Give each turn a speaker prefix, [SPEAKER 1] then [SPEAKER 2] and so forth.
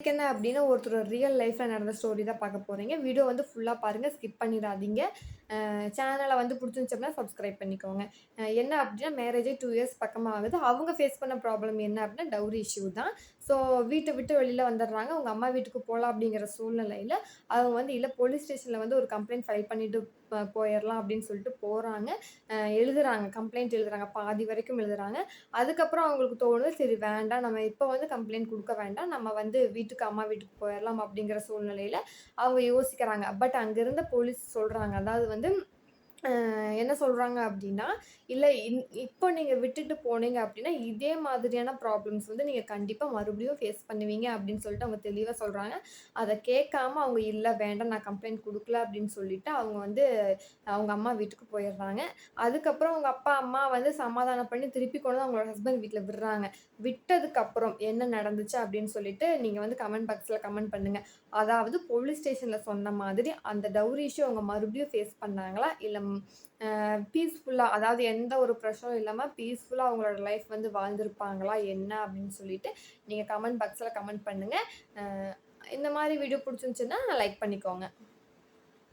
[SPEAKER 1] என்ன அப்டின்னா, ஒருத்தரோட ரியல் லைஃப்ல நடந்த ஸ்டோரி தான் பார்க்க போறீங்க. வீடியோ வந்து ஃபுல்லா பாருங்க. ஸ்கிப் பண்ணிறாதீங்க. சேனல வந்து புடிச்சிருந்துச்சு அப்டின்னா சப்ஸ்கிரைப் பண்ணிக்கோங்க. என்ன அப்டின்னா மேரேஜே 2 இயர்ஸ் பக்கமா ஆகுது. அவங்க ஃபேஸ் பண்ண ப்ராப்ளம் என்ன அப்டின்னா டவுரி இஷ்யூ தான். ஸோ வீட்ட விட்டு வெளில வந்துடுறாங்க. அவங்க அம்மா வீட்டுக்கு போலாம் அப்டிங்கிற சூழ்நிலையில, அவங்க வந்து இல்ல போலீஸ் ஸ்டேஷன்ல வந்து ஒரு கம்ப்ளைண்ட் ஃபைல் பண்ணிட்டு போயிரலாம் அப்டின்னு சொல்லிட்டு போறாங்க. எழுதுறாங்க. கம்ப்ளைண்ட் எழுதுறாங்க. பாதி வரைக்கும் எழுதுறாங்க. அதுக்கப்புறம் அவங்களுக்கு தோணுது, சரி வேண்டாம். நம்ம இப்ப வந்து கம்ப்ளைண்ட் குடுக்க வேண்டாம். நம்ம வந்து அம்மா வீட்டுக்கு போயிரலாம் அப்படிங்கிற சூழ்நிலையில அவங்க யோசிக்கிறாங்க. பட் அங்க இருந்த போலீஸ் சொல்றாங்க. அதாவது வந்து என்ன சொல்றாங்க அப்டின்னா, இல்ல இப்போ நீங்க விட்டுட்டு போனீங்க அப்டின்னா, இதே மாதிரியான ப்ராப்ளம்ஸ் வந்து நீங்க கண்டிப்பா மறுபடியும் ஃபேஸ் பண்ணுவீங்க அப்டின்னு சொல்லிட்டு அவங்க தெளிவா சொல்றாங்க. அத கேட்காம அவங்க இல்ல வேண்டாம் நான் கம்ப்ளைண்ட் குடுக்கல அப்டின்னு சொல்லிட்டு அவங்க வந்து அவங்க அம்மா வீட்டுக்கு போயிடுறாங்க. அதுக்கப்புறம் அவங்க அப்பா, அம்மா வந்து சமாதானம் பண்ணி திருப்பி கொண்டு வந்து அவங்களோட ஹஸ்பண்ட் வீட்ல விடுறாங்க. விட்டதுக்கப்புறம் என்ன நடந்துச்சு அப்டின்னு சொல்லிட்டு நீங்க வந்து கமெண்ட் பாக்ஸ்ல கமெண்ட் பண்ணுங்க. அதாவது போலீஸ் ஸ்டேஷன்ல சொன்ன மாதிரி அந்த டவுரி இஷ்யூ அவங்க மறுபடியும் ஃபேஸ் பண்ணாங்களா? இல்ல பீஸ்ஃபுல்லா அதாவது எந்த ஒரு பிரஷரும் இல்லாம பீஸ்ஃபுல்லா அவங்களோட லைஃப் வந்து வாழ்ந்திருப்பாங்களா? என்ன அப்படின்னு சொல்லிட்டு நீங்க கமெண்ட் பாக்ஸ்ல கமெண்ட் பண்ணுங்க. அ இந்த மாரி வீடியோ புடிச்சிருந்துச்சுன்னா லைக் பண்ணிக்கோங்க.